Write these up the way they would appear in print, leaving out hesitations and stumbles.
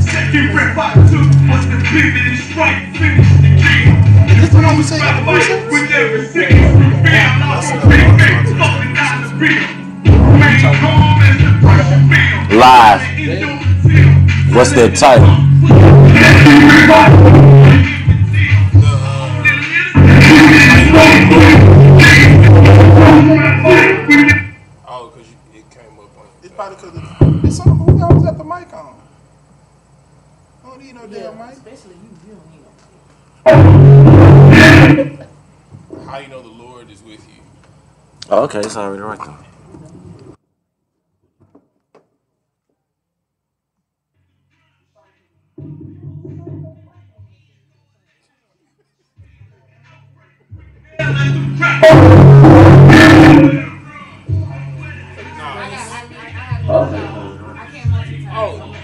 Second rep I took was the pivot and strike, finish the game. This the one we say at the first? With every second reveal, I'm a big man, fucking down the bill. Main calm as the pressure builds. Live. What's their title? Oh, because it came up on. It's probably because it's something who always got the mic on. I don't need no damn mic. Especially you don't need no. How you know the Lord is with you? Oh, okay, it's already right there. Oh,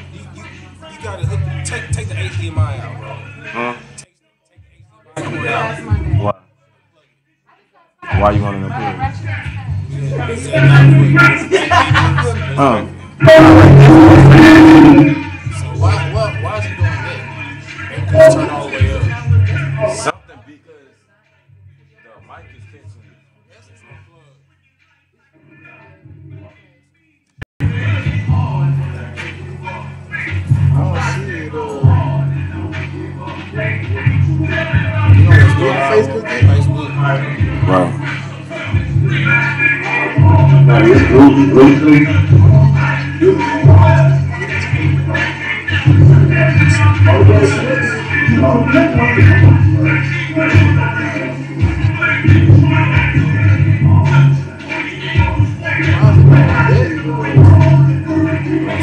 you gotta take the HDMI out, bro. Huh? Take the HDMI out. Why? Why you want to know? So why is he doing that? Maybe because turn all the way up. Something because the mic is catching you. Yes, it's unplugged. Facebook. Bro.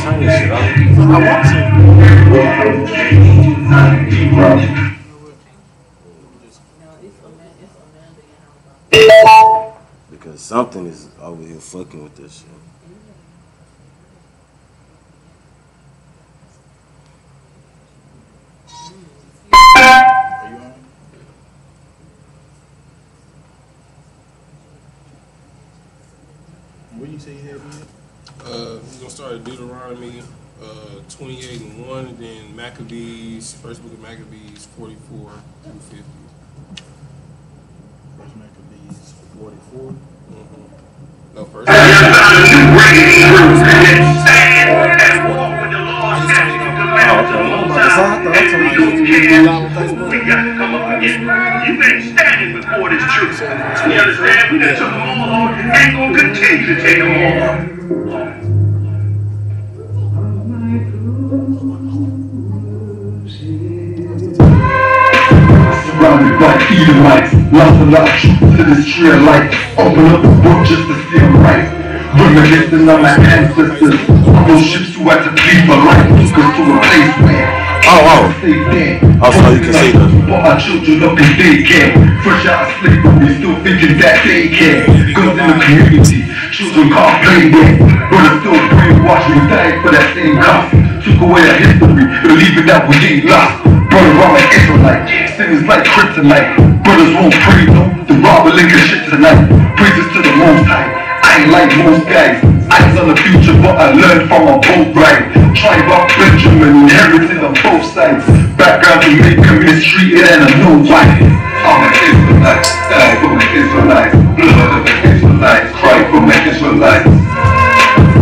Turn this shit off. I want to. Because something is over here fucking with this shit. Where you say you had me? We're gonna start at Deuteronomy 28:1, and then Maccabees, first book of Maccabees 44 through 50. First Maccabees 44. No, first. You ain't standing before this truth. You understand? We done took them all on and gonna continue to take them all. Surrounded by Edomites, lost a lot of truth to this tree of life. Open up the book just to see them right. Reminiscing on my ancestors, on those ships who had to leave my life, took us to a place where Oh, so you can see them. For our children up in daycare, fresh out of sleep, but we still thinking that they care. Cause in the community, children can't play that. Brothers still brainwashed and dying for that same cost. Took away our history, believing that we ain't lost. Brother, I'm an Israelite, sin is like kryptonite. Brothers won't pray, no, the robber link shit tonight. Praises to the Most High, I ain't like most guys. Eyes on the future, but I learned from a boat ride. Tribe of Benjamin, inherited on both sides. Background Jamaica, mistreated and I know why. I'm an Israelite, die for my Israelites. Blood of the Israelites, cry for my Israelites.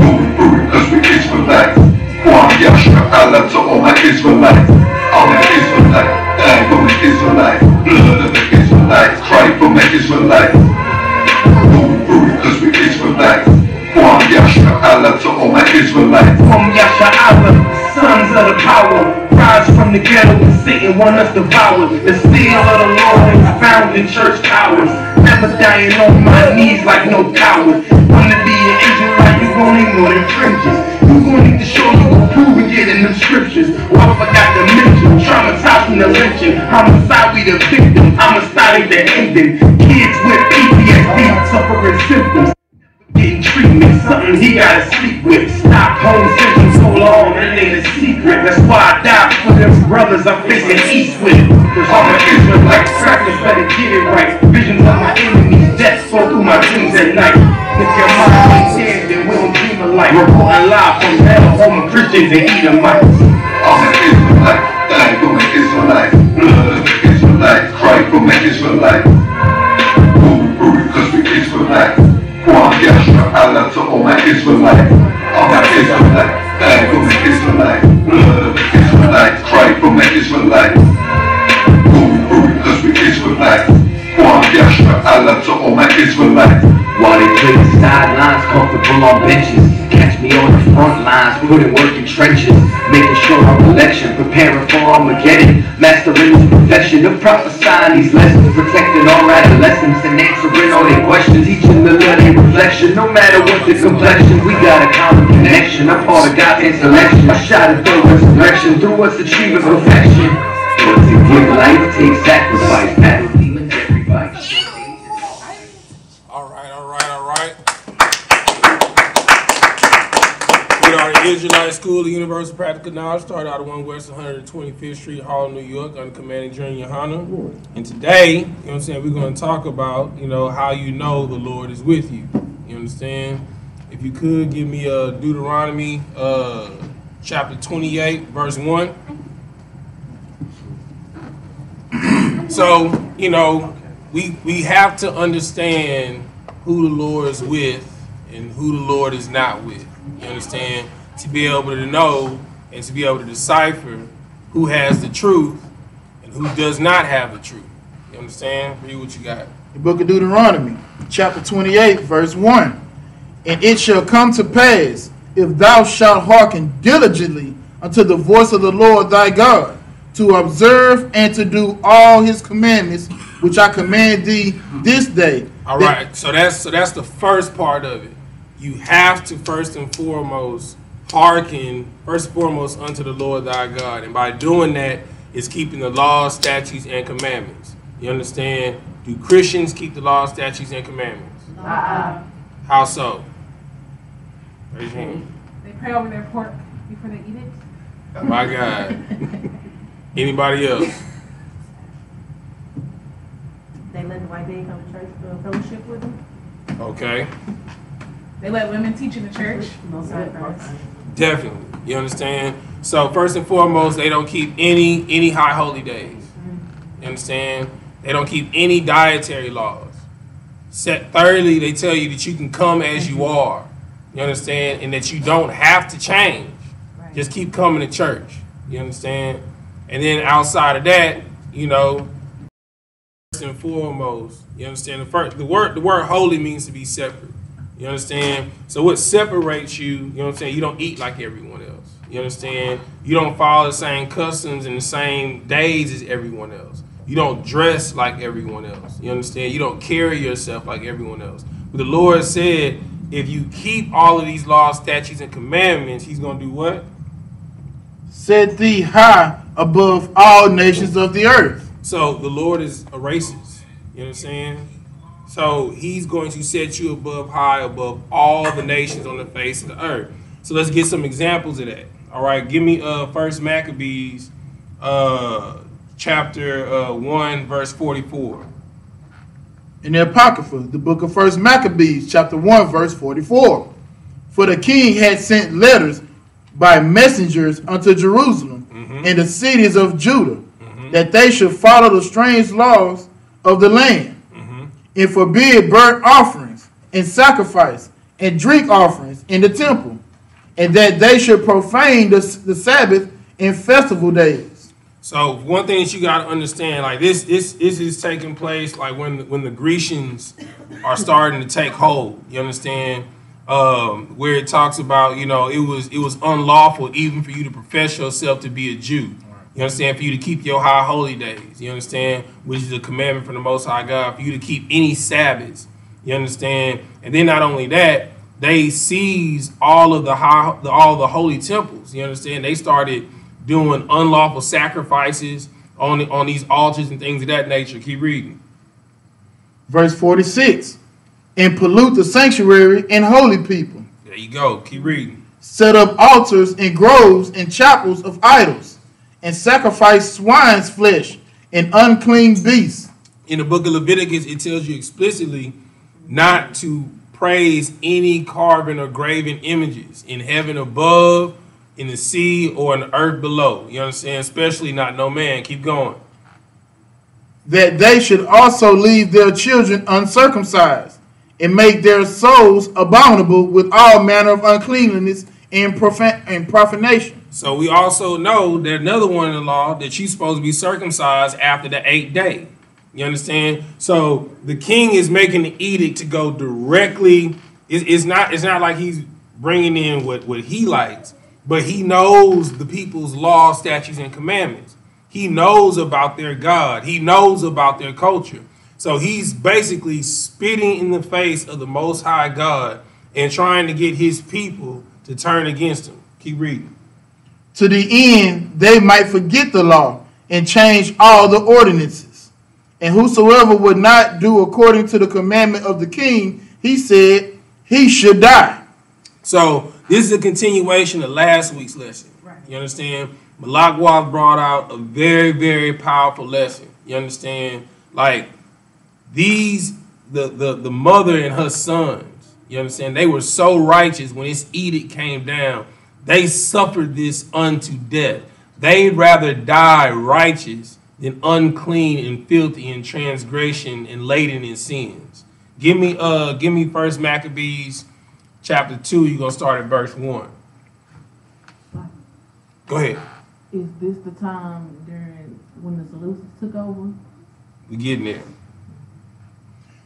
Going through it cause we Israelites. Kwam Yashra Allah to all my Israelites. I'm an Israelite, die for my Israelites. Blood of the Israelites, cry for my Israelites. Going through it cause we Israelites. Kwam Yashra Allah to all my Israelites. Kwam Yashra Allah, sons of the power. Rise from the ghetto and Satan want us devoured. The seal of the Lord is found in church towers. Never dying on my knees like no coward. Wanna be an Israelite, you gon' need more than fringes. You gon' need to show you can prove and get in them scriptures. Oh, I forgot to mention, traumatized from the lynching. Homicide, we the victim, homicide ain't the ending. Kids with PTSD, suffering symptoms. Getting treatment, something he gotta sleep with. Stockholm syndrome so long, that ain't a secret. That's why I died for them brothers I'm facing east with. Cause I'm an Israelite, practice better get it right. Visions of my enemies, death flow through my dreams at night. If your mind ain't dead, then we don't dream of life. Reporting live from hell, home Christians and Edomites. I'm an Israelite, die for my Israelites. Blood of the Israelites, cry for my Israelites. Cause we Israelites. One Yashra Allah to all my Israelites. I'm an Israelite, die for my Israelites. Blood of the Israelites, cry for my Israelites. Cause we Israelites. One Yashra Allah to all my Israelites. While they play the sidelines, comfortable on benches. Catch me on the front lines, putting work in trenches. Making sure I'm election, preparing for Armageddon. Mastering this profession of prophesying these lessons. Protecting all adolescents and answering all their questions. Teaching the learning reflection, no matter what the complexion. We got a common connection, I'm part of God's selection. I shot it through resurrection, through us achieving perfection. But to give life takes sacrifice, battle demons every fight. We are the Israelite School of Universal Practical Knowledge, started out of 1 West 125th Street, Hall, New York, under commanding General Yohana. And today, you know what I'm saying, we're going to talk about, how you know the Lord is with you. You understand? If you could give me Deuteronomy chapter 28, verse 1. So, we have to understand who the Lord is with and who the Lord is not with. You understand? To be able to know and to be able to decipher who has the truth and who does not have the truth. You understand? Read what you got. The book of Deuteronomy, chapter 28, verse 1. And it shall come to pass, if thou shalt hearken diligently unto the voice of the Lord thy God, to observe and to do all his commandments, which I command thee this day. All right, so that's the first part of it. You have to first and foremost hearken unto the Lord thy God, and by doing that, is keeping the laws, statutes, and commandments. You understand? Do Christians keep the laws, statutes, and commandments? How so? Raise your hand. They pray over their pork before they eat it. My God. Anybody else? They let the white baby come to church for a fellowship with them. Okay. They let women teach in the church. No sacrifice. Definitely. You understand? So first and foremost, they don't keep any high holy days. You understand? They don't keep any dietary laws. Thirdly, they tell you that you can come as you are. You understand? And that you don't have to change. Right. Just keep coming to church. You understand? And then outside of that, first and foremost, you understand? The word holy means to be separate. You understand? So what separates you, you don't eat like everyone else. You understand? You don't follow the same customs and the same days as everyone else. You don't dress like everyone else. You understand? You don't carry yourself like everyone else. But the Lord said, if you keep all of these laws, statutes, and commandments, he's going to do what? Set thee high above all nations of the earth. So the Lord is a racist. You know what I'm saying? So he's going to set you high above all the nations on the face of the earth. So let's get some examples of that. All right, give me 1 Maccabees chapter 1, verse 44. In the Apocrypha, the book of 1 Maccabees, chapter 1, verse 44. For the king had sent letters by messengers unto Jerusalem and the cities of Judah, that they should follow the strange laws of the land, and forbid burnt offerings and sacrifice and drink offerings in the temple, and that they should profane the Sabbath and festival days. So one thing that you got to understand, like this is taking place like when the Grecians are starting to take hold. You understand? Where it talks about, it was unlawful even for you to profess yourself to be a Jew. You understand? For you to keep your high holy days. You understand? Which is a commandment from the Most High God. For you to keep any Sabbaths. You understand? And then not only that, they seized all of the holy temples. You understand? They started doing unlawful sacrifices on these altars and things of that nature. Keep reading. Verse 46. And pollute the sanctuary and holy people. There you go. Keep reading. Set up altars and groves and chapels of idols, and sacrifice swine's flesh and unclean beasts. In the book of Leviticus, it tells you explicitly not to praise any carven or graven images in heaven above, in the sea or in the earth below. You understand? Especially not no man. Keep going. That they should also leave their children uncircumcised, and make their souls abominable with all manner of uncleanness and profanation. So we also know that another one in the law that you're supposed to be circumcised after the 8th day. You understand? So the king is making the edict to go directly. It's not like he's bringing in what he likes, but he knows the people's laws, statutes, and commandments. He knows about their God. He knows about their culture. So he's basically spitting in the face of the Most High God and trying to get his people to turn against him. Keep reading. To the end they might forget the law and change all the ordinances. And whosoever would not do according to the commandment of the king, he said, he should die. So this is a continuation of last week's lesson. Right. You understand? Malak Waz brought out a very, very powerful lesson. You understand? Like these, the mother and her sons, you understand? They were so righteous when this edict came down. They suffered this unto death. They'd rather die righteous than unclean and filthy and transgression and laden in sins. Give me 1 Maccabees chapter 2. You're gonna start at verse 1. Go ahead. Is this the time during when the Seleucids took over? We getting there.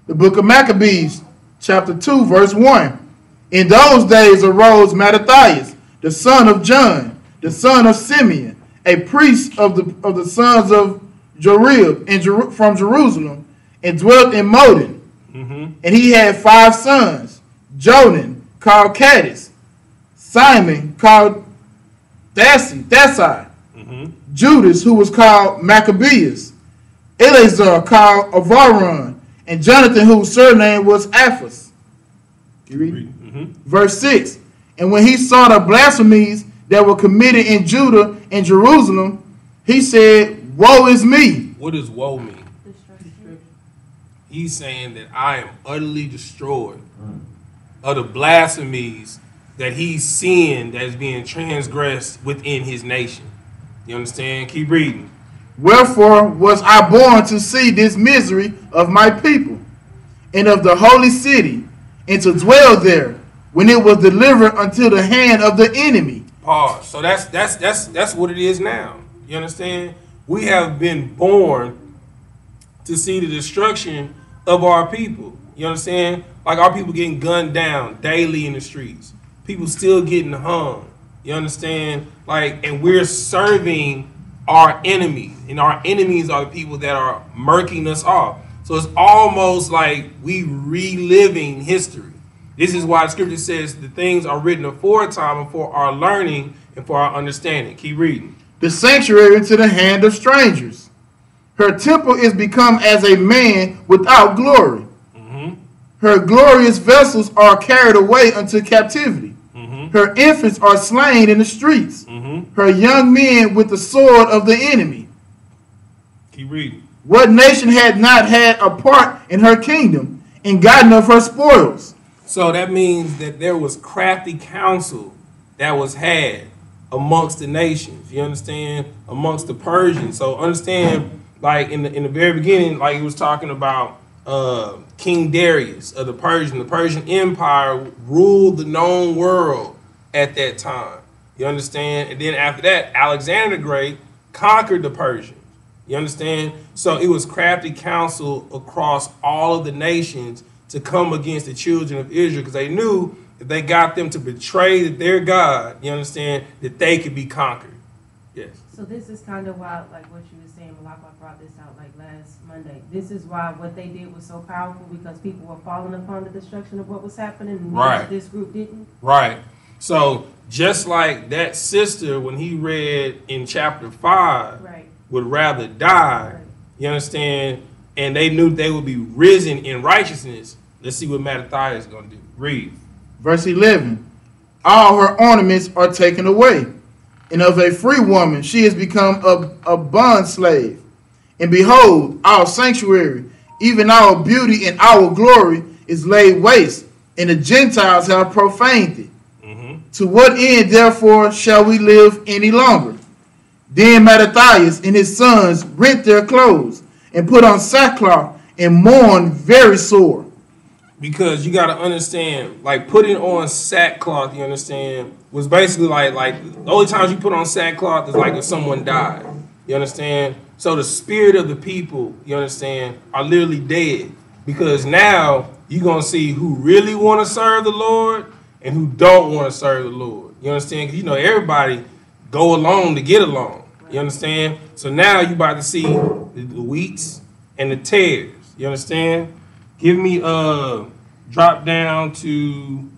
The book of Maccabees, chapter 2, verse 1. In those days arose Mattathias, the son of John, the son of Simeon, a priest of the sons of Jorib from Jerusalem, and dwelt in Modin. Mm-hmm. And he had 5 sons: Jonan, called Caddis, Simon, called Thassi, Mm-hmm. Judas, who was called Maccabeus, Eleazar, called Avaron, and Jonathan, whose surname was Aphas. You read? Mm-hmm. Verse 6. And when he saw the blasphemies that were committed in Judah and Jerusalem, he said, woe is me. What does woe mean? He's saying that I am utterly destroyed of the blasphemies that he's seeing that is being transgressed within his nation. You understand? Keep reading. Wherefore was I born to see this misery of my people and of the holy city, and to dwell there when it was delivered unto the hand of the enemy. Pause. So that's what it is now. You understand? We have been born to see the destruction of our people. You understand? Like our people getting gunned down daily in the streets. People still getting hung. You understand? Like, and we're serving our enemies, and our enemies are the people that are murking us off. So it's almost like we reliving history. This is why the scripture says the things are written aforetime and for our learning and for our understanding. Keep reading. The sanctuary into the hand of strangers. Her temple is become as a man without glory. Mm-hmm. Her glorious vessels are carried away unto captivity. Mm-hmm. Her infants are slain in the streets. Mm-hmm. Her young men with the sword of the enemy. Keep reading. What nation had not had a part in her kingdom and gotten of her spoils? So that means that there was crafty counsel that was had amongst the nations. You understand? Amongst the Persians. So understand, like in the very beginning, like he was talking about King Darius of the Persian Empire ruled the known world at that time. You understand? And then after that, Alexander the Great conquered the Persians. You understand? So it was crafty counsel across all of the nations to come against the children of Israel, because they knew if they got them to betray their God, you understand, that they could be conquered. Yes. So this is kind of why, like what you were saying, Malak brought this out like last Monday. This is why what they did was so powerful, because people were falling upon the destruction of what was happening, and right. This group didn't. Right. So just like that sister, when he read in chapter 5, Right. would rather die, Right. you understand, and they knew they would be risen in righteousness. Let's see what Mattathias is going to do. Read. Verse 11. All her ornaments are taken away, and of a free woman she has become a bond slave. And behold, our sanctuary, even our beauty and our glory, is laid waste, and the Gentiles have profaned it. Mm-hmm. To what end, therefore, shall we live any longer? Then Mattathias and his sons rent their clothes and put on sackcloth and mourn very sore. Because you got to understand, like putting on sackcloth, you understand, was basically like the only times you put on sackcloth is like if someone died. You understand? So the spirit of the people, you understand, are literally dead. Because now you're going to see who really want to serve the Lord and who don't want to serve the Lord. You understand? Because, you know, everybody go along to get along. You understand? So now you about to see the wheats and the tares. You understand? Give me drop down to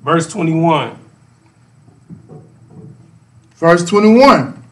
verse 21. Verse 21.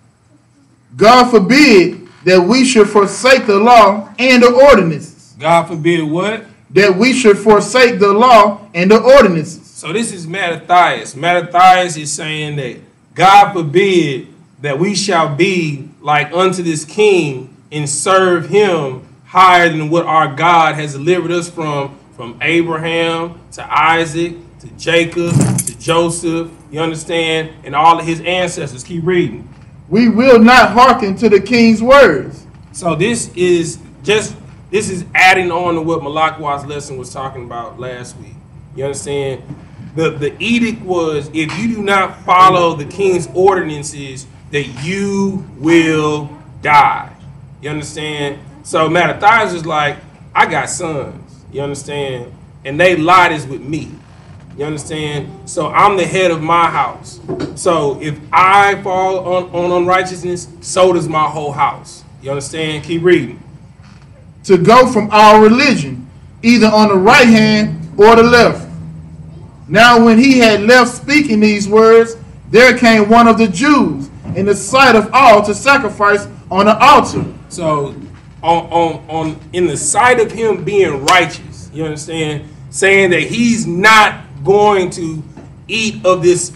God forbid that we should forsake the law and the ordinances. God forbid what? That we should forsake the law and the ordinances. So this is Mattathias. Mattathias is saying that God forbid that we shall be like unto this king and serve him higher than what our God has delivered us from Abraham to Isaac to Jacob to Joseph, you understand, and all of his ancestors. Keep reading. We will not hearken to the king's words. So this is adding on to what Malakwa's lesson was talking about last week. You understand? The edict was, if you do not follow the king's ordinances, that you will die. You understand? So Mattathias is like, I got sons. You understand? And they lot is with me. You understand? So I'm the head of my house. So if I fall on unrighteousness, so does my whole house. You understand? Keep reading. To go from our religion, either on the right hand or the left. Now when he had left speaking these words, there came one of the Jews in the sight of all to sacrifice on the altar. So on in the sight of him being righteous, you understand, saying that he's not going to eat of this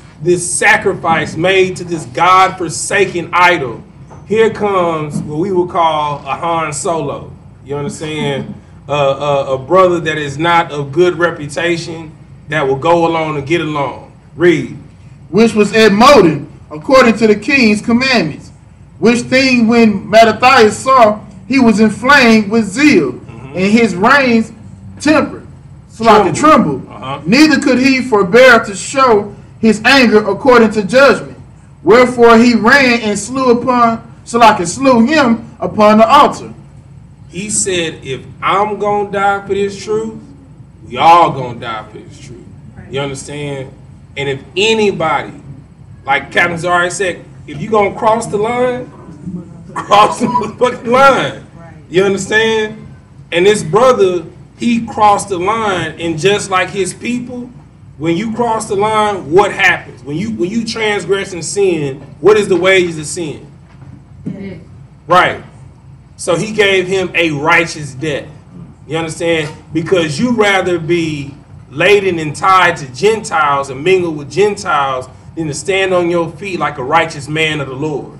sacrifice made to this God-forsaken idol. Here comes what we would call a Han Solo. You understand? A brother that is not of good reputation, that will go along and get along. Read. Which was admoted according to the king's commandments. Which thing when Mattathias saw, he was inflamed with zeal, and his reins tempered, so like a tremble. Neither could he forbear to show his anger according to judgment. Wherefore he ran and slew him upon the altar. He said, if I'm going to die for this truth, we all going to die for this truth. You understand? And if anybody, like Captain Zari said, if you're going to cross the line, cross the fucking line. You understand? And this brother, he crossed the line, and just like his people, when you cross the line, what happens? When you transgress and sin, what is the wages of sin? Yeah. Right. So he gave him a righteous death. You understand? Because you rather be laden and tied to Gentiles and mingle with Gentiles than to stand on your feet like a righteous man of the Lord.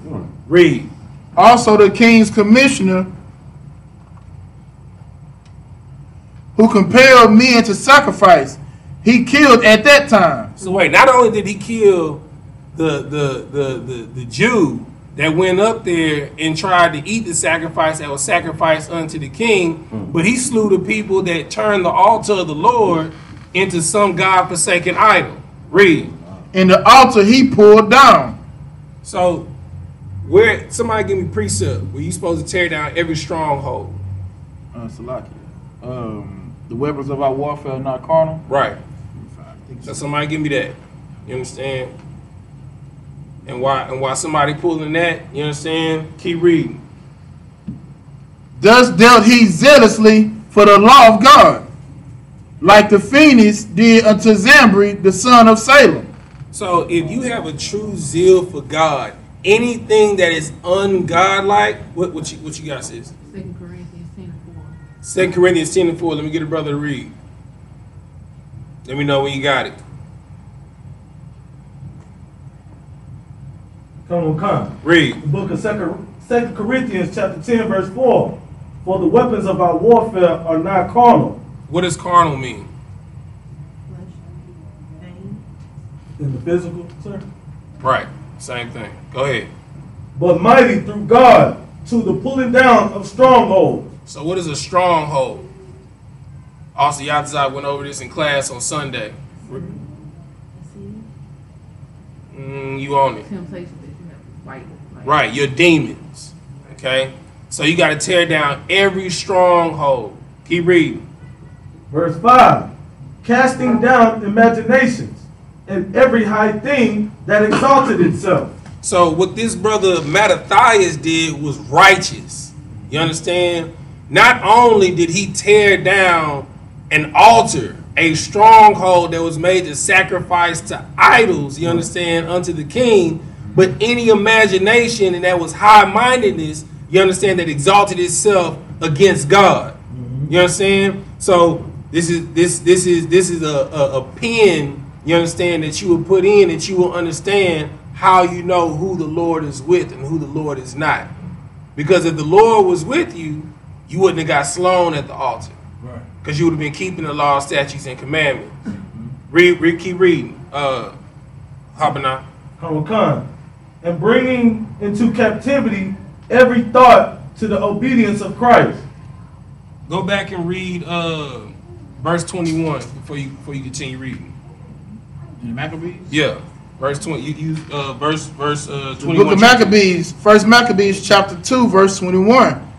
Read. Also the king's commissioner, who compelled men to sacrifice, he killed at that time. So wait, not only did he kill the Jew that went up there and tried to eat the sacrifice that was sacrificed unto the king, but he slew the people that turned the altar of the Lord into some God-forsaken idol. Read. And the altar he pulled down. So, where somebody give me precept where you supposed to tear down every stronghold. Salaki. The weapons of our warfare are not carnal. Right. So somebody give me that. You understand? And why somebody pulling that, you understand? Keep reading. Thus dealt he zealously for the law of God, like the Phoenix did unto Zambri, the son of Salem. So if you have a true zeal for God, anything that is ungodlike, what you got, sis? 2 Corinthians 10:4. 2 Corinthians 10:4. Let me get a brother to read. Let me know when you got it. Come. Read. The book of 2 Corinthians chapter 10 verse 4. For the weapons of our warfare are not carnal, What does carnal mean? In the physical, sir. Right. Same thing. Go ahead. But mighty through God to the pulling down of strongholds. So what is a stronghold? Also, Yadzai went over this in class on Sunday. You own it. Temptation that you have to fight. Like, Right, your demons. Okay? So you got to tear down every stronghold. Keep reading. Verse 5. Casting down imaginations and every high thing that exalted itself. So what this brother Mattathias did was righteous. You understand? Not only did he tear down an altar, a stronghold that was made to sacrifice to idols, you understand, unto the king, but any imagination and that was high-mindedness, you understand, that exalted itself against God. You understand? So this is a pen, you understand, that you will put in, that you will understand how you know who the Lord is with and who the Lord is not. Because if the Lord was with you, you wouldn't have got slain at the altar. Right. Because you would have been keeping the law, statutes, and commandments. Keep reading. Habanah. Hawakan. And bringing into captivity every thought to the obedience of Christ. Go back and read verse 21 before you continue reading. In the Maccabees? Yeah. Verse 20. You verse 21. The book of Maccabees, 1 Maccabees chapter 2, verse 21.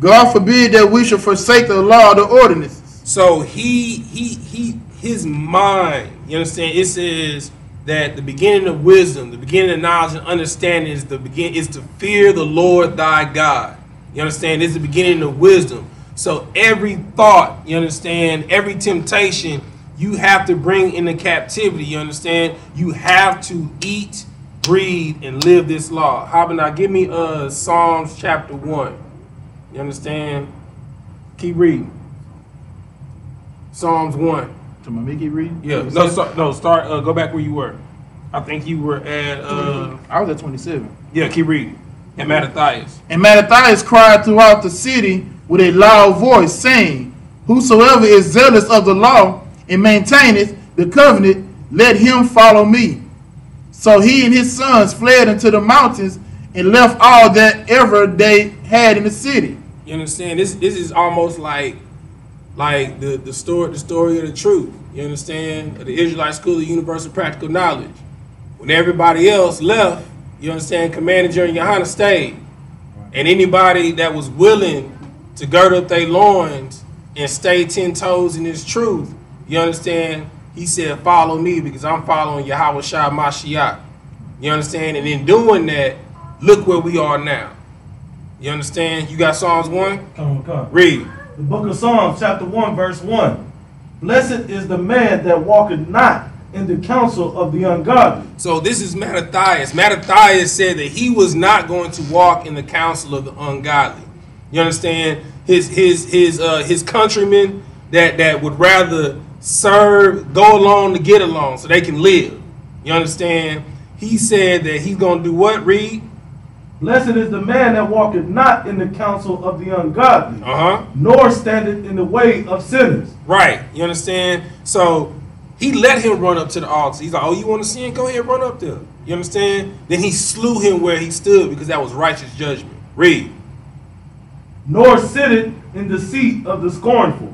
God forbid that we should forsake the law of the ordinances. So his mind, you understand, it says that the beginning of wisdom, the beginning of knowledge and understanding is to fear the Lord thy God. You understand? It's the beginning of wisdom. So every thought, you understand, every temptation, you have to bring into captivity. You understand? You have to eat, breathe, and live this law. Habanah, give me Psalms chapter 1. You understand? Keep reading. Psalms 1. To my Mickey reading? Yeah. No, start. Go back where you were. I think you were at. I was at 27. Yeah, keep reading. And Mattathias. And Mattathias cried throughout the city with a loud voice, saying, Whosoever is zealous of the law and maintaineth the covenant, let him follow me. So he and his sons fled into the mountains and left all that ever they had in the city. You understand? This is almost like the story of the truth. You understand? The Israelite School of Universal Practical Knowledge. When everybody else left, you understand, Commander General Yohana stayed. And anybody that was willing to gird up their loins and stay 10 toes in his truth, you understand, he said, follow me because I'm following Yahweh Shah Mashiach. You understand? And in doing that, look where we are now. You understand? You got Psalms 1? Come. Read. The book of Psalms, chapter 1, verse 1. Blessed is the man that walketh not in the counsel of the ungodly. So this is Mattathias. Mattathias said that he was not going to walk in the counsel of the ungodly. You understand? His countrymen that would rather go along to get along so they can live. You understand? He said that he's going to do what? Read. Blessed is the man that walketh not in the counsel of the ungodly, nor standeth in the way of sinners. Right. You understand? So he let him run up to the altar. He's like, oh, you want to sin? Go ahead, run up there. You understand? Then he slew him where he stood because that was righteous judgment. Read. Nor sitteth in the seat of the scornful.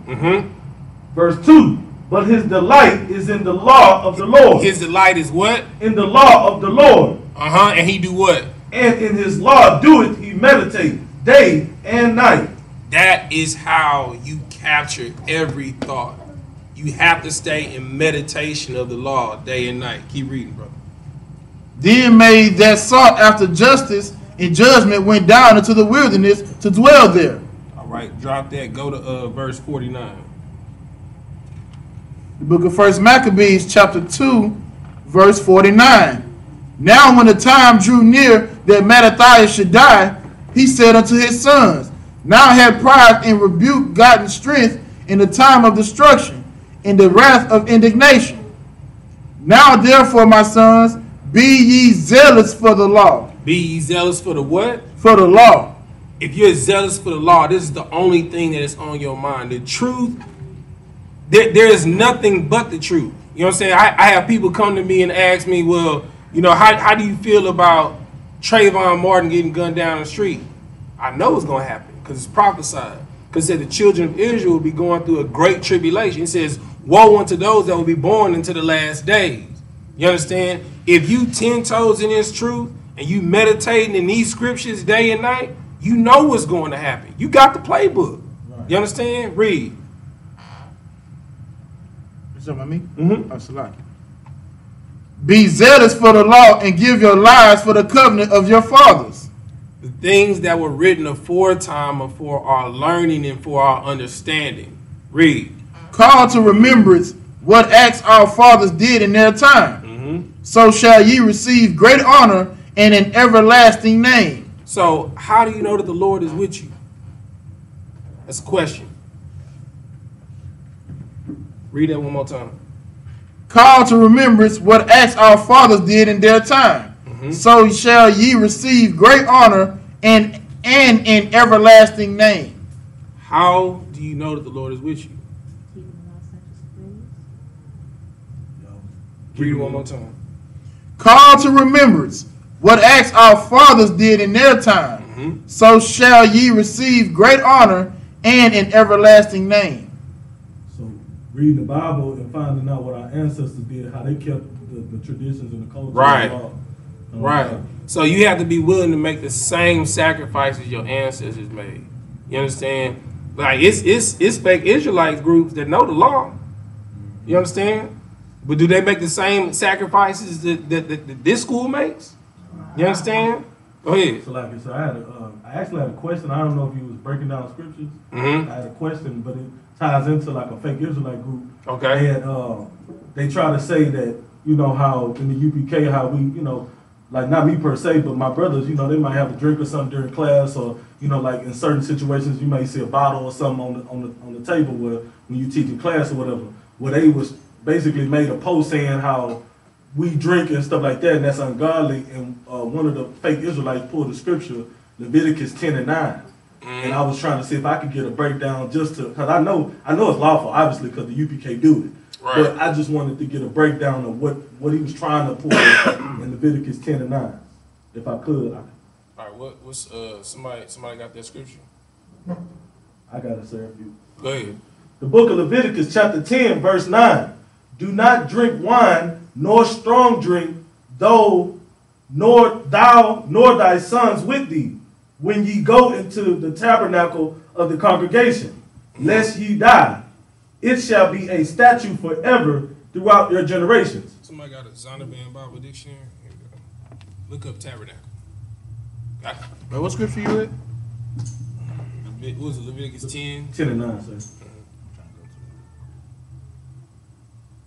Verse 2. But his delight is in the law of the Lord. His delight is what? In the law of the Lord. And he do what? And in his law doeth he meditate day and night. That is how you capture every thought. You have to stay in meditation of the law day and night. Keep reading, brother. Then made that sought after justice and judgment went down into the wilderness to dwell there. All right, drop that. Go to verse 49. The book of 1 Maccabees, chapter 2, verse 49. Now when the time drew near that Mattathias should die, he said unto his sons, Now had pride and rebuke gotten strength in the time of destruction, in the wrath of indignation. Now therefore, my sons, be ye zealous for the law. Be ye zealous for the what? For the law. If you're zealous for the law, this is the only thing that is on your mind. The truth there is nothing but the truth. You know what I'm saying? I have people come to me and ask me, well, you know, how do you feel about Trayvon Martin getting gunned down the street? I know it's going to happen because it's prophesied. Because it said the children of Israel will be going through a great tribulation. It says, woe unto those that will be born into the last days. You understand? If you 10 toes in this truth and you meditating in these scriptures day and night, you know what's going to happen. You got the playbook. Right. You understand? Read. You talking about me? Mm-hmm. Oh, Salaki. Be zealous for the law and give your lives for the covenant of your fathers. The things that were written aforetime are for our learning and for our understanding. Read. Call to remembrance what acts our fathers did in their time. Mm-hmm. So shall ye receive great honor and an everlasting name. So how do you know that the Lord is with you? That's a question. Read that one more time. Call to remembrance what acts our fathers did in their time. Mm-hmm. So shall ye receive great honor and an everlasting name. How do you know that the Lord is with you? Read it one more time. Call to remembrance what acts our fathers did in their time. Mm-hmm. So shall ye receive great honor and an everlasting name. So reading the Bible and finding out what our ancestors did, how they kept the traditions and the culture. Right. Right. So you have to be willing to make the same sacrifices your ancestors made. You understand? Like it's fake Israelite groups that know the law. You understand? But do they make the same sacrifices that this school makes? You understand? Go ahead. So I actually had a question. I don't know if you was breaking down scriptures. Mm-hmm. I had a question, but it ties into like a fake Israelite group. Okay. And they try to say that, you know, how in the UPK, how we, you know, like not me per se, but my brothers, you know, they might have a drink or something during class, or you know, like in certain situations, you may see a bottle or something on the table where when you teach in class or whatever, where they was basically made a post saying how we drink and stuff like that, and that's ungodly. And one of the fake Israelites pulled the scripture, Leviticus 10 and 9. And I was trying to see if I could get a breakdown just to, because I know it's lawful, obviously, because the UPK do it. Right. But I just wanted to get a breakdown of what he was trying to pull in Leviticus 10 and 9, if I could. All right, what's somebody got that scripture? I got it, sir. Go ahead. The book of Leviticus, chapter 10, verse 9. Do not drink wine nor strong drink, nor thy sons with thee, when ye go into the tabernacle of the congregation, lest ye die. It shall be a statute forever throughout your generations. Somebody got a Zondervan Bible dictionary? Here we go. Look up tabernacle. Got it. Wait, what scripture you at? What was it, Leviticus 10? 10 and 9, sir.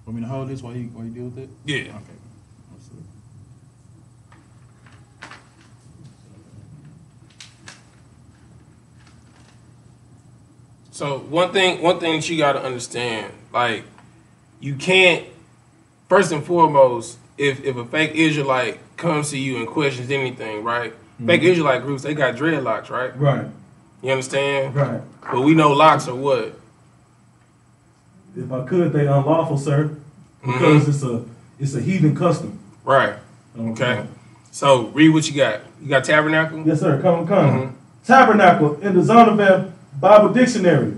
Want me to hold this while you deal with it? Yeah. Okay. So one thing that you got to understand, like, you can't, first and foremost, if a fake Israelite comes to you and questions anything, right? Mm-hmm. Fake Israelite groups, they got dreadlocks, right? Right. You understand? Right. But we know locks are what? If I could, they unlawful, sir, because it's a heathen custom. Right. Okay. So read what you got. You got tabernacle? Yes, sir. Come. Mm-hmm. Tabernacle in the Zondervan Bible Dictionary.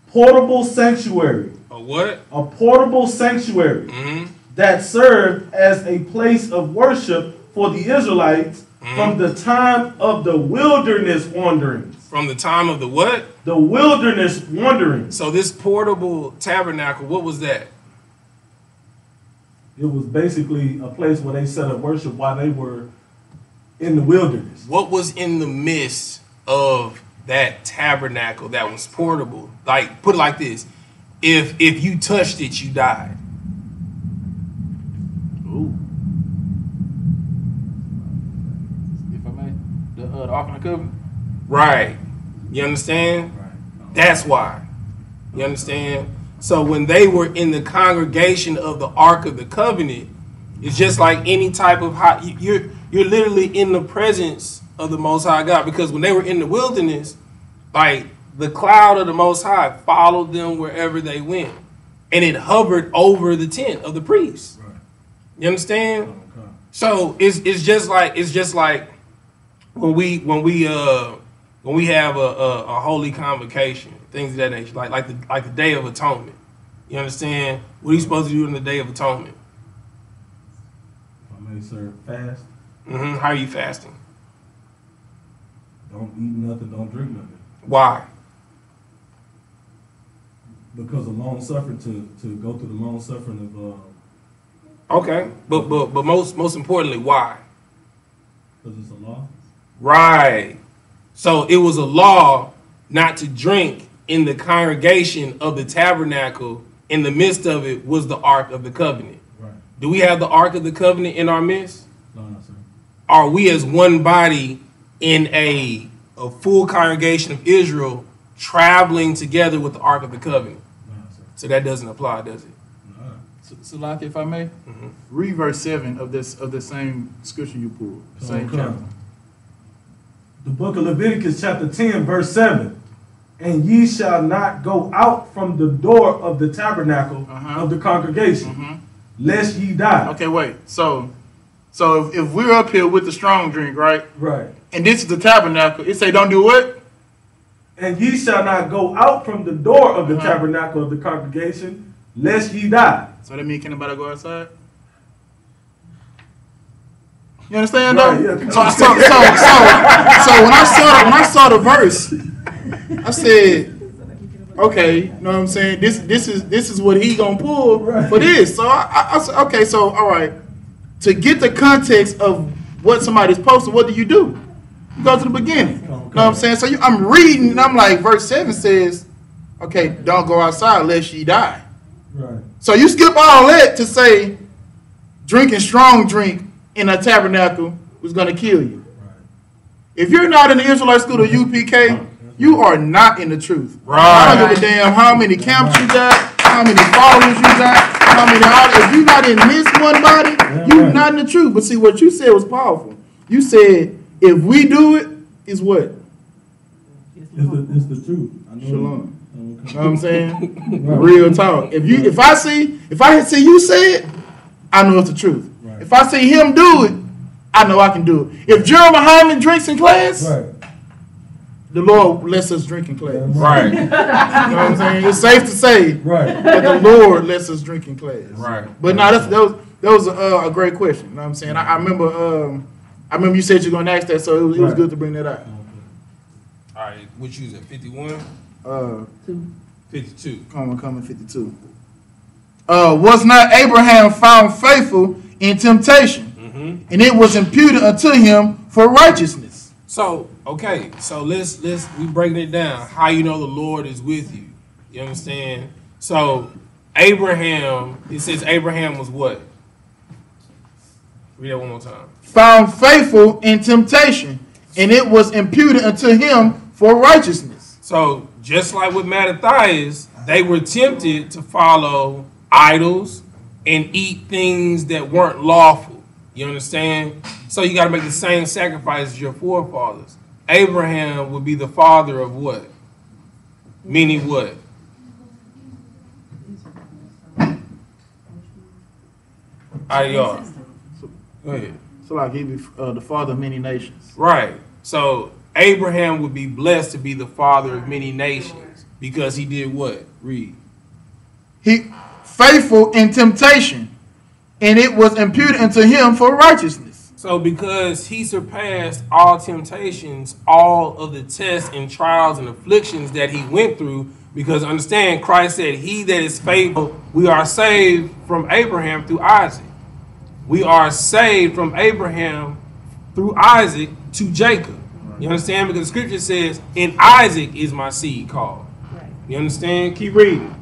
Portable sanctuary. A what? A portable sanctuary that served as a place of worship for the Israelites from the time of the wilderness wanderings. From the time of the what? The wilderness wanderings. So this portable tabernacle, what was that? It was basically a place where they set up worship while they were in the wilderness. What was in the midst of that tabernacle that was portable? Like, put it like this. If you touched it, you died. Ooh. If I may, the Ark of the Covenant. Right. You understand? Right. That's why. You understand? So when they were in the congregation of the Ark of the Covenant, it's just like any type of you're literally in the presence of the Most High God, because when they were in the wilderness, like the cloud of the Most High followed them wherever they went. and it hovered over the tent of the priest. Right. You understand? Okay. So it's just like when we have a holy convocation, things of that nature, like the Day of Atonement. You understand? What are you supposed to do on the Day of Atonement? If I may, sir, fast. How are you fasting? Don't eat nothing. Don't drink nothing. Why? Because of long suffering to go through the long suffering of. Okay, but most importantly, why? Because it's a law. Right. So it was a law not to drink in the congregation of the tabernacle. In the midst of it was the Ark of the Covenant. Right. Do we have the Ark of the Covenant in our midst? No, sir. Are we as one body in a full congregation of Israel traveling together with the Ark of the Covenant? No, sir. So that doesn't apply, does it? No. Salaki, if I may, read verse 7 of the same scripture you pulled, same Okay. chapter. The book of Leviticus, chapter 10, verse 7. And ye shall not go out from the door of the tabernacle of the congregation, lest ye die. Okay, wait. So if we're up here with the strong drink, right? Right. And this is the tabernacle, it say don't do what? And ye shall not go out from the door of the tabernacle of the congregation, lest ye die. So that means can anybody go outside? You understand Right, though? yeah. So when I saw the verse, I said, okay, you know what I'm saying? This is what he gonna pull for this. So I said, okay, so all right. To get the context of what somebody's posting, what do? You go to the beginning. You know what I'm saying? So I'm reading and I'm like, verse 7 says, okay, don't go outside lest ye die. Right. So you skip all that to say drinking strong drink in a tabernacle was going to kill you. Right. If you're not in the Israelite school of UPK, you are not in the truth. Right. I don't give a damn how many camps you got, how many followers you got, how many. If you're not in this one body, you're not in the truth. But see, what you said was powerful. You said if we do it, is what? It's the truth. I know. Shalom. Okay. You know what I'm saying? Real talk. If I see you say it, I know it's the truth. Right. If I see him do it, I know I can do it. If Jeremy Hyman drinks in class, Right. the Lord lets us drink in class. Right. You know what I'm saying? It's safe to say Right. that the Lord lets us drink in class. Right. But no, that was a great question. You know what I'm saying? I remember you said you're going to ask that, so it was Right. good to bring that out. All right, what you at 51? 52. Coming 52. Was not Abraham found faithful in temptation, and it was imputed unto him for righteousness. So, okay, so let's we breaking it down. How you know the Lord is with you. You understand? So Abraham, it says Abraham was what? Read that one more time. Found faithful in temptation, and it was imputed unto him for righteousness. So just like with Mattathias, they were tempted to follow idols and eat things that weren't lawful. You understand? So you got to make the same sacrifice as your forefathers. Abraham would be the father of what? Meaning what? All right, y'all. Go ahead. So like he be the father of many nations. Right. So Abraham would be blessed to be the father of many nations because he did what? Read. He faithful in temptation, and it was imputed unto him for righteousness. So because he surpassed all temptations, all of the tests and trials and afflictions that he went through, because understand, Christ said, he that is faithful, we are saved from Abraham through Isaac. We are saved from Abraham through Isaac to Jacob. You understand? Because the scripture says, in Isaac is my seed called. You understand? Keep reading.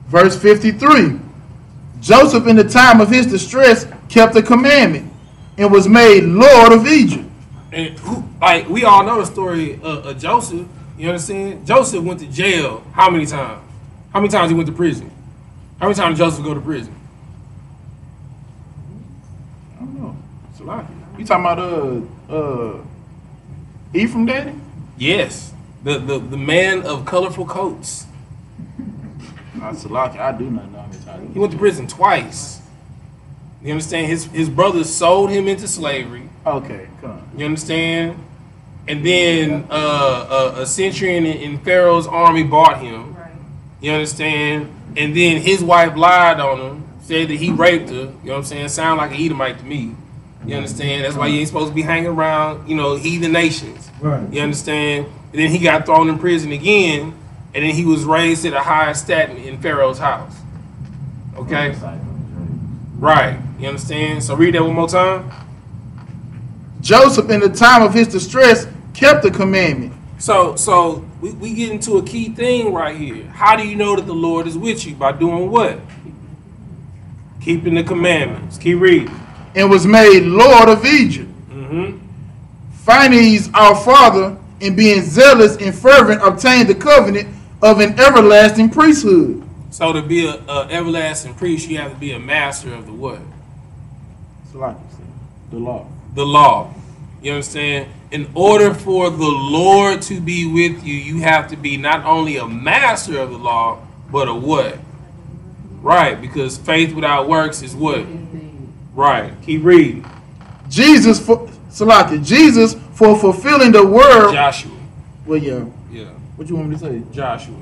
Verse 53. Joseph in the time of his distress kept the commandment and was made Lord of Egypt. And like we all know the story of Joseph. You understand? Joseph went to jail how many times? How many times he went to prison? How many times did Joseph go to prison? I don't know. It's a lot. You talking about Ephraim daddy? Yes. The man of colorful coats. Salaki, I do not know how many times. He went to prison twice. You understand? His brothers sold him into slavery. Okay, come on. You understand? And then a centurion in Pharaoh's army bought him. Right. You understand? And then his wife lied on him, said that he raped her. You know what I'm saying? Sound like an Edomite to me. You understand? That's why you ain't supposed to be hanging around, heathen nations. Right. You understand? And then he got thrown in prison again, and then he was raised at a higher stat in Pharaoh's house. Okay? Right. You understand? So read that one more time. Joseph, in the time of his distress, kept the commandment. So we get into a key thing right here. How do you know that the Lord is with you? By doing what? Keeping the commandments. Keep reading. And was made Lord of Egypt. Mm-hmm. Phinehas, our father, in being zealous and fervent, obtained the covenant of an everlasting priesthood. So to be an everlasting priest, you have to be a master of the what? The law. The law. You understand? In order for the Lord to be with you, you have to be not only a master of the law, but a what? Right, because faith without works is what? Right. Keep reading. Jesus for fulfilling the word. Joshua. Well, yeah. Yeah. What you want me to say? Joshua.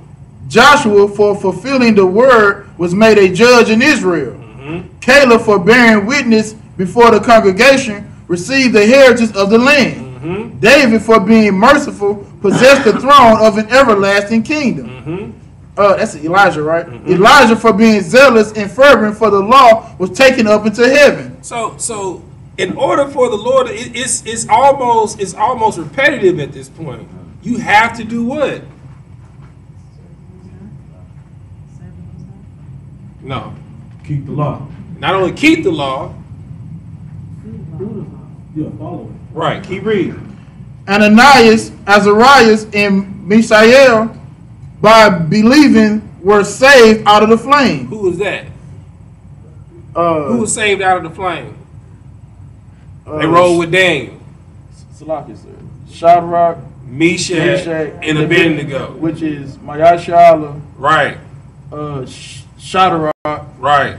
Joshua, for fulfilling the word, was made a judge in Israel. Mm-hmm. Caleb, for bearing witness before the congregation, received the heritage of the land. Mm-hmm. David, for being merciful, possessed the throne of an everlasting kingdom. Mm-hmm. That's Elijah, right? Mm-hmm. Elijah, for being zealous and fervent for the law, was taken up into heaven. So in order for the Lord, it's almost repetitive at this point. You have to do what? No. Keep the law. Not only keep the law. Yeah, follow it. Right. Keep reading. Ananias, Azarias, and Mishael, by believing, were saved out of the flame. Who was that? Who was saved out of the flame? They rolled with Daniel, Shadrach, Meshach, and Abednego. which is Mayashala, Right. Shadrach. Right.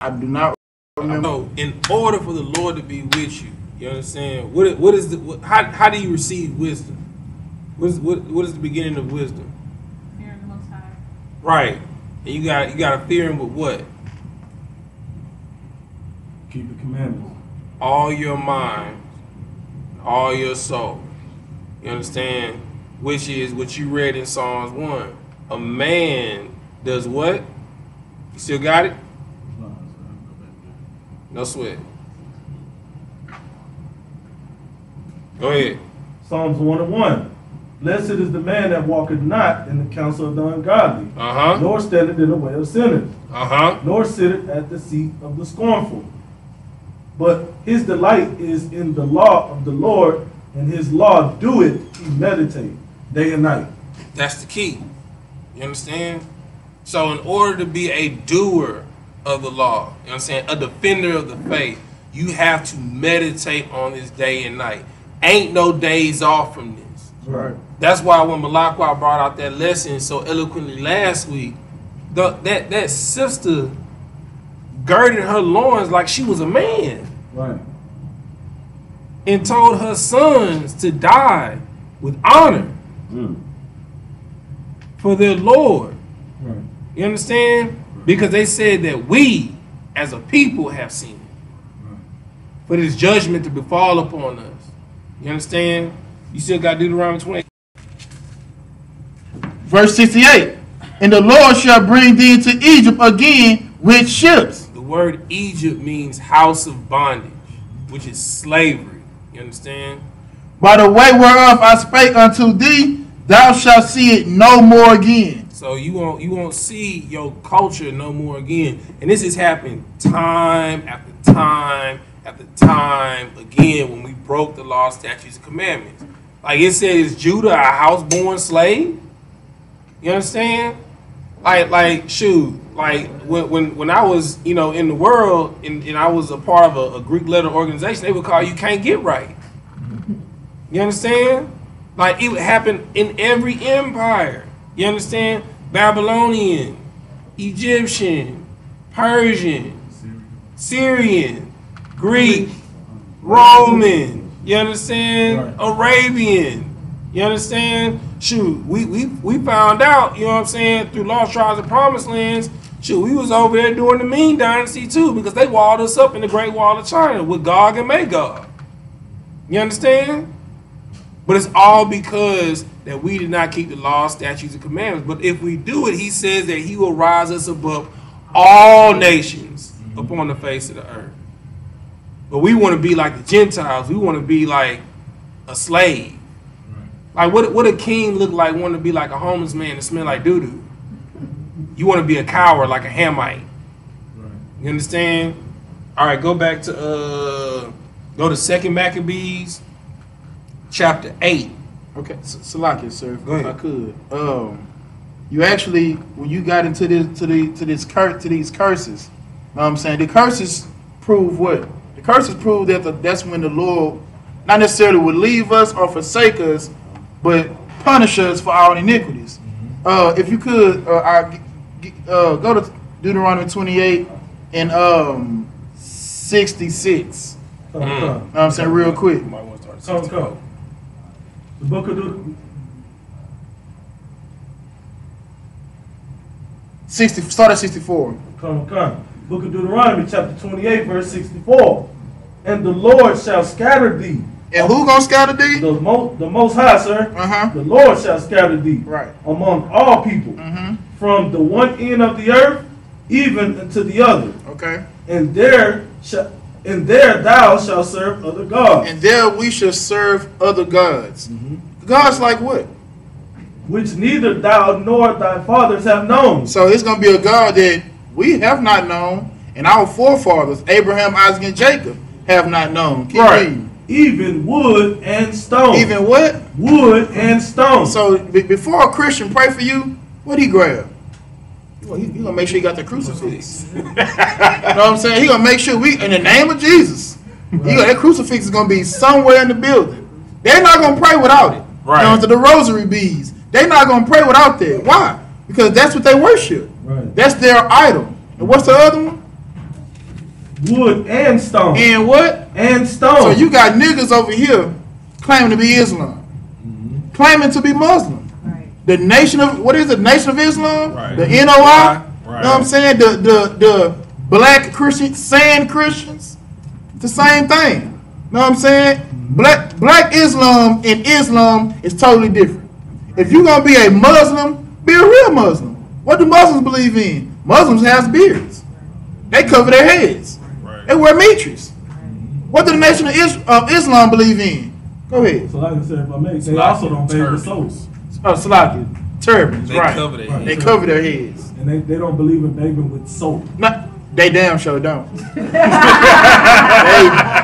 I do not remember. So, in order for the Lord to be with you, you understand? How do you receive wisdom? What is the beginning of wisdom? Fear the Most High. Right. And you got to fear him with what? Keep the commandments. All your mind, all your soul. You understand? Which is what you read in Psalms 1. A man does what? You still got it? No sweat. Go ahead. Psalms 1:1. Blessed is the man that walketh not in the counsel of the ungodly, Uh-huh. nor standeth in the way of sinners, Uh-huh. nor sitteth at the seat of the scornful. But his delight is in the law of the Lord, and his law doeth he meditate day and night. That's the key. You understand? So in order to be a doer of the law, you understand, a defender of the faith, you have to meditate on this day and night. Ain't no days off from this. Right. That's why when Malakwa brought out that lesson so eloquently last week, that sister girded her loins like she was a man Right. and told her sons to die with honor for their Lord. Right. You understand? Because they said that we, as a people, have seen it. For this judgment to befall upon us. You understand? You still got Deuteronomy 20. Verse 68. And the Lord shall bring thee into Egypt again with ships. The word Egypt means house of bondage, which is slavery. You understand? By the way whereof I spake unto thee, thou shalt see it no more again. So you won't see your culture no more again. And this has happened time after time after time again when we broke the law, statutes, and commandments. Like it said, is Judah a house-born slave? You understand? Like shoot, like when I was, in the world and I was a part of a Greek letter organization, they would call you can't get right. You understand? Like it would happen in every empire. You understand? Babylonian, Egyptian, Persian, Syrian, Greek, Roman, you understand? Arabian, you understand? Shoot, we found out, you know what I'm saying, through Lost Tribes and Promised Lands, shoot, we was over there during the Ming Dynasty too, because they walled us up in the Great Wall of China with Gog and Magog. You understand? But it's all because that we did not keep the laws, statutes, and commandments. But if we do it, he says that he will rise us above all nations upon the face of the earth. But we want to be like the Gentiles. We want to be like a slave. Like what a king look like, want to be like a homeless man and smell like doo-doo. You want to be a coward like a Hamite. You understand? All right, go back to go to 2 Maccabees chapter 8. Okay, Salakia, sir. Go ahead. If I could. You actually, when you got into these curses, know what I'm saying? The curses prove what? The curses prove that that's when the Lord not necessarily would leave us or forsake us, but punish us for our iniquities. If you could, go to Deuteronomy 28 and 66. Know what I'm saying, real quick. You might want to start at 64. The book of Deuteronomy. 60. Start at 64. Come. Book of Deuteronomy, chapter 28, verse 64. And the Lord shall scatter thee. And who gonna scatter thee? The Most High, sir. Uh-huh. The Lord shall scatter thee. Right. Among all people. From the one end of the earth, even unto the other. Okay. And there thou shalt serve other gods. And there we shall serve other gods. Gods like what? Which neither thou nor thy fathers have known. So it's going to be a God that we have not known, and our forefathers, Abraham, Isaac, and Jacob, have not known. Keep reading. Even wood and stone. Even what? Wood and stone. So before a Christian pray for you, what he grab? He gonna make sure he got the crucifix. You know what I'm saying? He gonna make sure in the name of Jesus, that crucifix is gonna be somewhere in the building. They're not gonna pray without it. Right. You know, to the rosary beads. They're not gonna pray without that. Why? Because that's what they worship. Right. That's their idol. And what's the other one? Wood and stone. And what? And stone. So you got niggas over here claiming to be Islam, claiming to be Muslim. The Nation of Nation of Islam, Right. the NOI. Right. You know what I'm saying? The black Christian sand Christians, the same thing. You know what I'm saying? Black Islam and Islam is totally different. If you're gonna be a Muslim, be a real Muslim. What do Muslims believe in? Muslims have beards. They cover their heads. Right. They wear mitres. What do the Nation of Islam believe in? Go ahead. So like I said, if I may, they also don't bathe with soap. Oh, Salakia. Turbans, They right. cover their heads. They cover their heads. And they don't believe in bathing with soap. They damn sure don't. They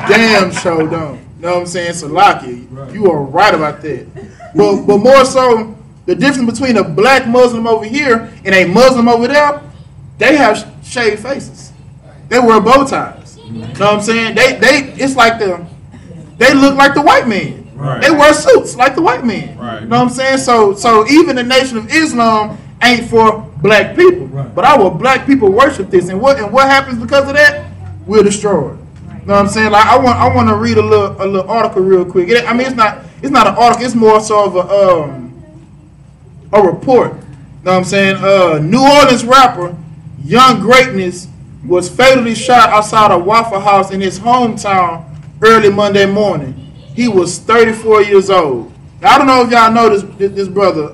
damn sure don't. You know what I'm saying? Salakia, Right. you are right about that. But more so, the difference between a black Muslim over here and a Muslim over there, they have shaved faces. They wear bow ties. You know what I'm saying? It's like they look like the white man. Right. They wear suits like the white man. Right. You know what I'm saying? So even the Nation of Islam ain't for black people. Right. But our black people worship this. And what happens because of that? We're destroyed. You know what I'm saying? Like I want to read a little article real quick. I mean it's not an article, it's more so of a report. You know what I'm saying? New Orleans rapper Young Greatness was fatally shot outside a Waffle House in his hometown early Monday morning. He was 34 years old. Now, I don't know if y'all know this brother,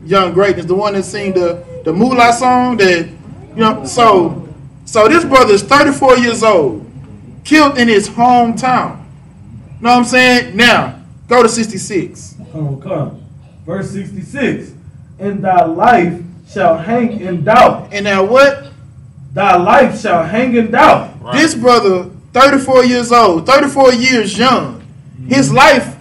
Young Greatness, the one that sing the Moolah song. That so this brother is 34 years old, killed in his hometown. Know what I'm saying? Now go to 66. Come. Verse 66. And thy life shall hang in doubt. And now what? Thy life shall hang in doubt. Right. This brother, 34 years old, 34 years young. His life,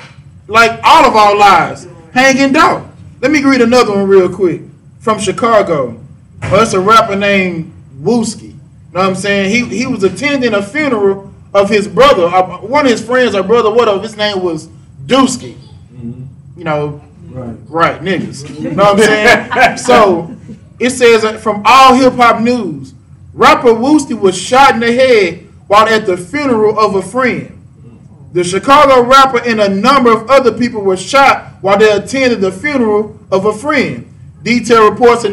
like all of our lives, hang in doubt. Let me read another one real quick from Chicago. It's a rapper named Wooski. You know what I'm saying? He was attending a funeral of his brother. One of his friends or brother, whatever, his name was Dusky. You know, right, niggas. You know what I'm saying? So It says that from All Hip Hop News, rapper Woosie was shot in the head while at the funeral of a friend. The Chicago rapper and a number of other people were shot while they attended the funeral of a friend. Detailed reports are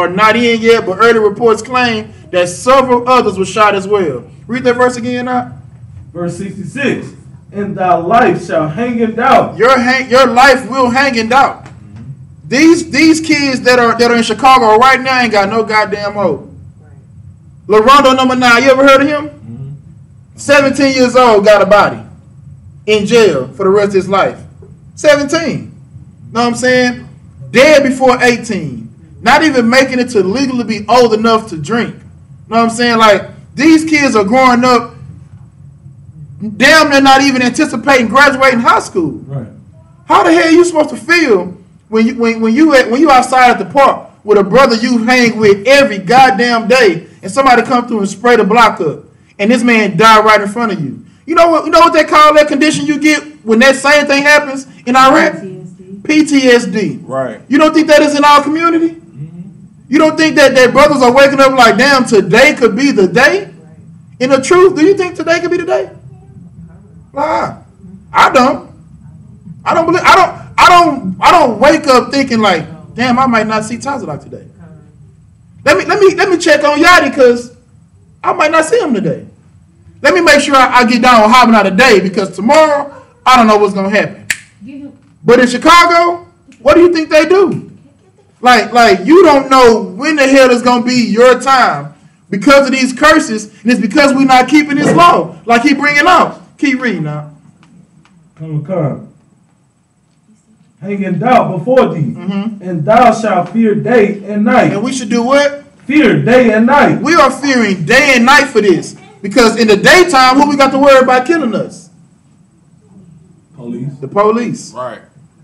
not in yet, but early reports claim that several others were shot as well. Read that verse again, now. Verse 66. And thy life shall hang in doubt. Your life will hang in doubt. These kids that are in Chicago right now ain't got no goddamn hope. LaRondo number 9, you ever heard of him? 17 years old, got a body. In jail for the rest of his life. 17. Know what I'm saying? Dead before 18. Not even making it to legally be old enough to drink. Know what I'm saying? Like, these kids are growing up damn near not even anticipating graduating high school. Right. How the hell are you supposed to feel when you outside at the park with a brother you hang with every goddamn day and somebody come through and spray the block up and this man die right in front of you? You know what they call that condition you get when that same thing happens in Iraq? PTSD. Right. You don't think that is in our community? You don't think that brothers are waking up like, damn, today could be the day? In the truth, do you think today could be the day? Nah, I don't. I don't believe. I don't wake up thinking like, damn, I might not see Tazalak today. Let me check on Yachty because I might not see him today. Let me make sure I get down with Hobbing out today because tomorrow I don't know what's gonna happen. But in Chicago, what do you think they do? Like you don't know when the hell is gonna be your time because of these curses, and it's because we're not keeping this law. Like he bringing out. Keep reading now. Come. Hang in doubt before thee, and thou shalt fear day and night. And we should do what? Fear day and night. We are fearing day and night for this. Because in the daytime, who we got to worry about killing us? Police. The police. Right.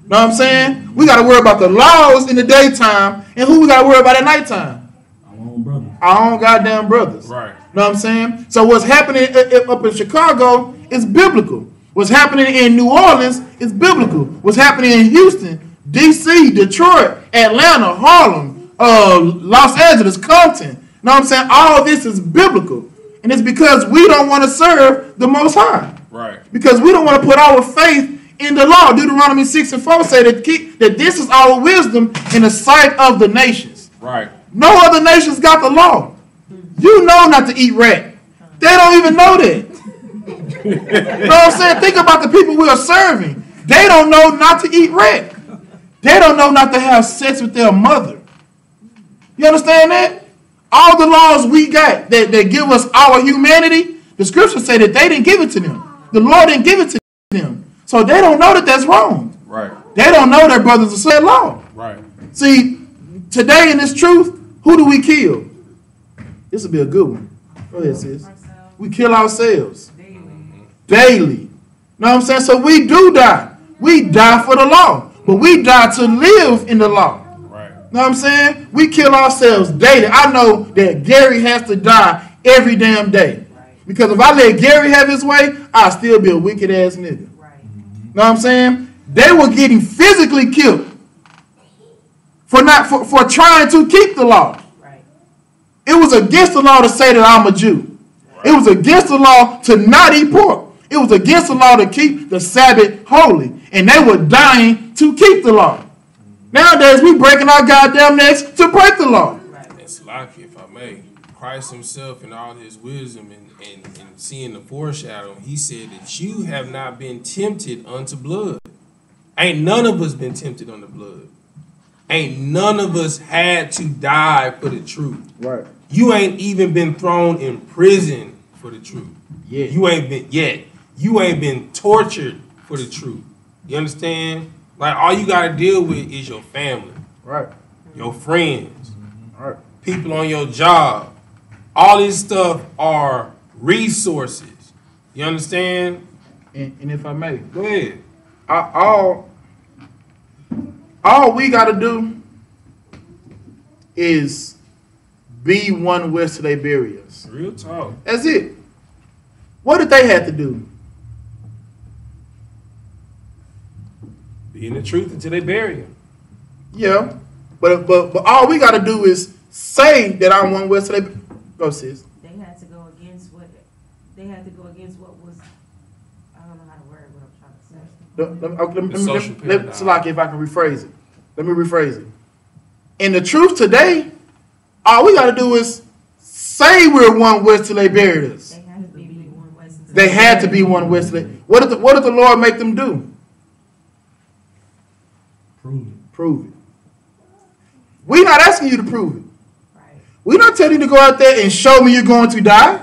Know what I'm saying? We got to worry about the laws in the daytime, and who we got to worry about at nighttime? Our own brothers. Our own goddamn brothers. Right. Know what I'm saying? So what's happening up in Chicago is biblical. What's happening in New Orleans is biblical. What's happening in Houston, D.C., Detroit, Atlanta, Harlem, Los Angeles, Compton. Know what I'm saying? All this is biblical. And it's because we don't want to serve the Most High. Right. Because we don't want to put our faith in the law. Deuteronomy 6:4 say that this is our wisdom in the sight of the nations. Right. No other nations got the law. You know not to eat rat. They don't even know that. You know what I'm saying? Think about the people we are serving. They don't know not to eat rat. They don't know not to have sex with their mother. You understand that? All the laws we got that give us our humanity, the scriptures say that they didn't give it to them. The Lord didn't give it to them. So they don't know that that's wrong. Right. They don't know their brothers are said law. Right. See, today in this truth, who do we kill? This will be a good one. Go ahead, sis. We kill ourselves. Daily. Know what I'm saying? So we do die. We die for the law. But we die to live in the law. Know what I'm saying? We kill ourselves daily. I know that Gary has to die every damn day. Because if I let Gary have his way, I'll still be a wicked ass nigga. Know what I'm saying? They were getting physically killed for trying to keep the law. It was against the law to say that I'm a Jew. It was against the law to not eat pork. It was against the law to keep the Sabbath holy. And they were dying to keep the law. Nowadays, we breaking our goddamn necks to break the law. And Salaki, if I may, Christ himself in all his wisdom and seeing the foreshadow, he said that you have not been tempted unto blood. Ain't none of us been tempted unto blood. Ain't none of us had to die for the truth. Right. You ain't even been thrown in prison for the truth. Yeah. You ain't been yet. You ain't been tortured for the truth. You understand? Like, all you got to deal with is your family. Right. Your friends. Right. People on your job. All this stuff are resources. You understand? And if I may. Go ahead. All we got to do is be one west till they bury us. Real talk. That's it. What did they have to do? Be in the truth until they bury him. Yeah, but all we got to do is say that I'm one Wesley. Go, sis. They had to go against what was, I don't know how to word what I'm trying to say. So like if I can rephrase it. Let me rephrase it. In the truth today, all we got to do is say we're one West till they buried us. They had to be one Wesley. They had to be one Wesley. What did the Lord make them do? Prove it. We're not asking you to prove it. Right. We're not telling you to go out there and show me you're going to die.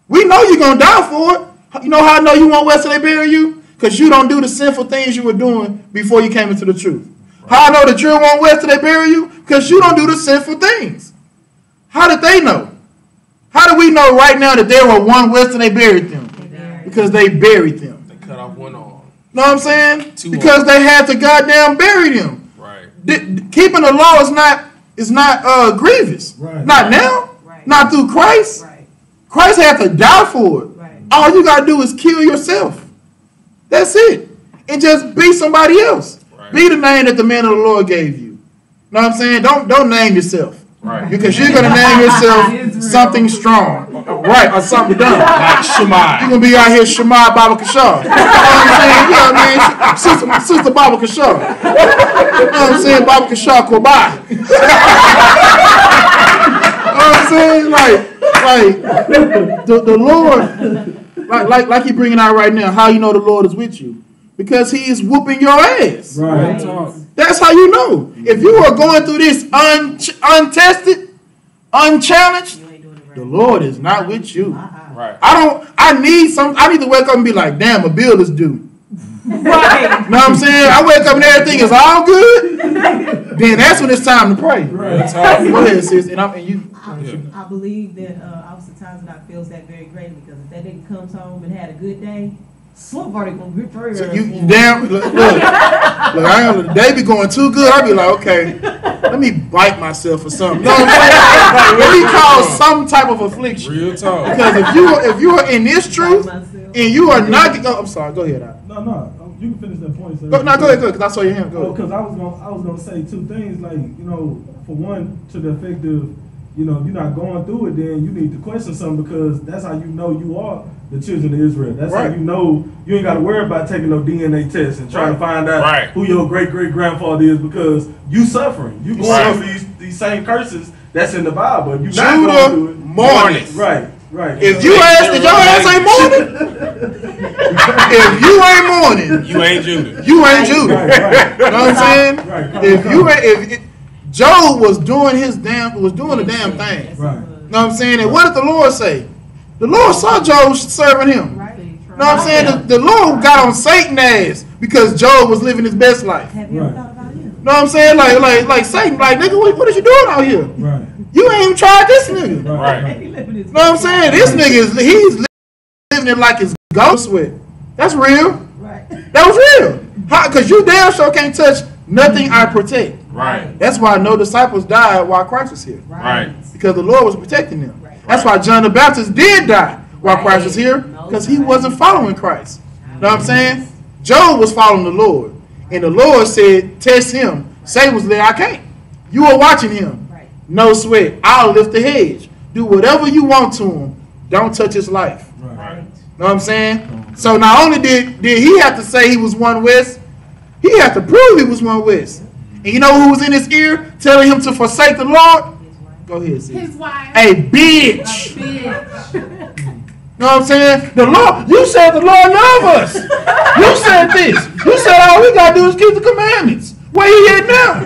We know you're going to die for it. You know how I know you want West till they bury you? Because you don't do the sinful things you were doing before you came into the truth. Right. How I know that you're one West till they bury you? Because you don't do the sinful things. How did they know? How do we know right now that they were one West till they buried them? Because they buried them. They cut off one arm. Know what I'm saying? Two because arms. they had to goddamn bury them. Right. Keeping the law is not grievous. Right. Not now. Right. Not through Christ. Right. Christ had to die for it. Right. All you gotta do is kill yourself. That's it. And just be somebody else. Right. Be the name that the man of the Lord gave you. Know what I'm saying? Don't name yourself. Right. Because you're gonna name yourself something strong. Right, or something dumb. Like Shemai. You're gonna be out here Shemai Baba Kashar. You know what I'm saying? You know what I mean? Sister Baba Kashar. You know what I'm saying? Baba Kashar Kobai. You know what I'm saying? Like the Lord, like he bringing out right now, how you know the Lord is with you? Because he is whooping your ass. Right. That's how you know. If you are going through this untested, unchallenged, the Lord is not with you. Right. I need to wake up and be like, damn, a bill is due. Right. Know what I'm saying? I wake up and everything is all good. Then that's when it's time to pray. Right. Go ahead, sis. I believe that Officer Townsend feels that very greatly because if that nigga comes home and had a good day, somebody gonna get through. So you damn look, they be going too good. I be like, okay, let me bite myself or something. You know what I'm saying? What we call some type of affliction. Real talk. Because if you are in this truth and you are not, I'm sorry. Go ahead. No. You can finish that point. Sir. Go ahead. Because I saw your hand. Go ahead. Because I was gonna say two things. Like, you know, for one, to the effect of, you know, if you're not going through it, then you need to question something because that's how you know you are the children of Israel. That's right. how you know you ain't got to worry about taking no DNA test and trying to find out who your great-great-grandfather is because you suffering. You going through these same curses that's in the Bible. You not going through it. Morning. Right. If you did your ass ain't morning? If you ain't morning, you ain't Judah. You ain't Judah. Right. You know what I'm saying? Right. If Job was doing the damn thing. Right. You know what I'm saying? And what did the Lord say? The Lord saw Job serving him. Right. You know what I'm saying? The Lord got on Satan's ass because Job was living his best life. Have you ever thought about him? You know what I'm saying? Like Satan, like, nigga, what is you doing out here? Right. You ain't even tried this nigga. Right. You know what I'm saying? This nigga he's living it like it's ghost sweat. That's real. Right. That was real. Because you damn sure can't touch nothing I protect. Right. That's why no disciples died while Christ was here. Right. Because the Lord was protecting them. Right. That's why John the Baptist did die while Christ was here. Because he wasn't following Christ. You know what I'm saying? Job was following the Lord. And the Lord said, test him. Satan was there, I can't. You are watching him. Right. No sweat. I'll lift the hedge. Do whatever you want to him. Don't touch his life. Right. Know what I'm saying? So not only did he have to say he was one West, he had to prove he was one West. And you know who was in his ear telling him to forsake the Lord? Go ahead, sis. His wife. A bitch. Bitch. Know what I'm saying? The Lord, you said the Lord love us. You said this. You said all we gotta do is keep the commandments. Where he at now?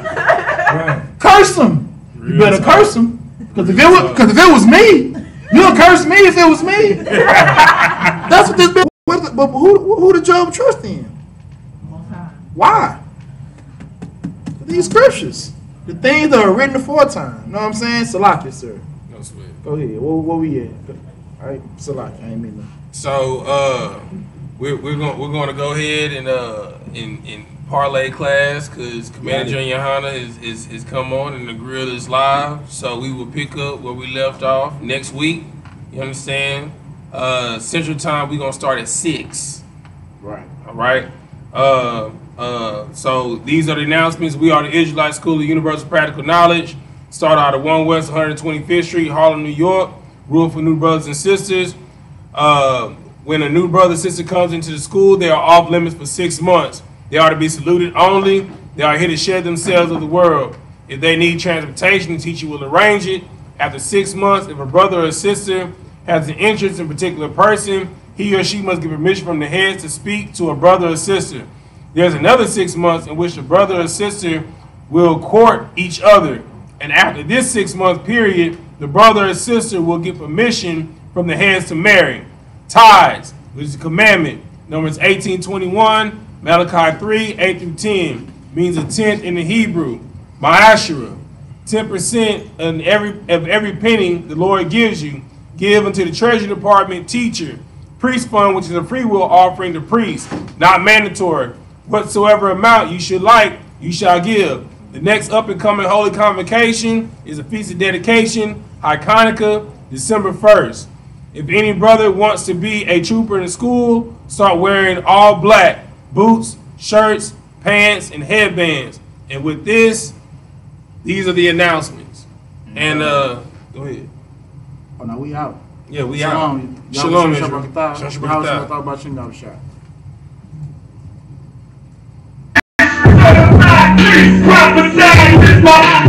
Right. Curse him. You better curse him. Because if it was me, you'll curse me if it was me. That's what this bitch. But who did Job trust in? Why? These scriptures. The things that are written aforetime. You know what I'm saying? Salaki, sir. No sweat. Go ahead. Where we at? All right, Salaki. I ain't mean to. So we're going to go ahead and in parlay class because Commander Junior Hanna is come on and the grill is live. So we will pick up where we left off next week. You understand? Central Time we're gonna start at 6. Right. All right. So these are the announcements. We are the Israelite School of Universal Practical Knowledge. Start out at 1 West 125th Street, Harlem, New York. Rule for new brothers and sisters. When a new brother or sister comes into the school, they are off limits for 6 months. They are to be saluted only. They are here to share themselves with the world. If they need transportation, the teacher will arrange it. After 6 months, if a brother or sister has an interest in a particular person, he or she must get permission from the heads to speak to a brother or sister. There's another 6 months in which the brother or sister will court each other. And after this 6 month period, the brother or sister will get permission from the heads to marry. Tithes, which is a commandment, Numbers 18:21, Malachi 3, 8 through 10, means a tenth in the Hebrew. Ma'ashera, 10% of every penny the Lord gives you, give unto the Treasury Department teacher. Priest fund, which is a free will offering to priests, not mandatory. Whatsoever amount you should like, you shall give. The next up and coming Holy Convocation is a Feast of Dedication, High Hanukkah, December 1st. If any brother wants to be a trooper in the school, start wearing all black, boots, shirts, pants, and headbands. And with this, these are the announcements. And go ahead. Oh, no, we out. Yeah, we Shalom. out. Shalom, Shalom. Israel. Shalom. Prophesy, this my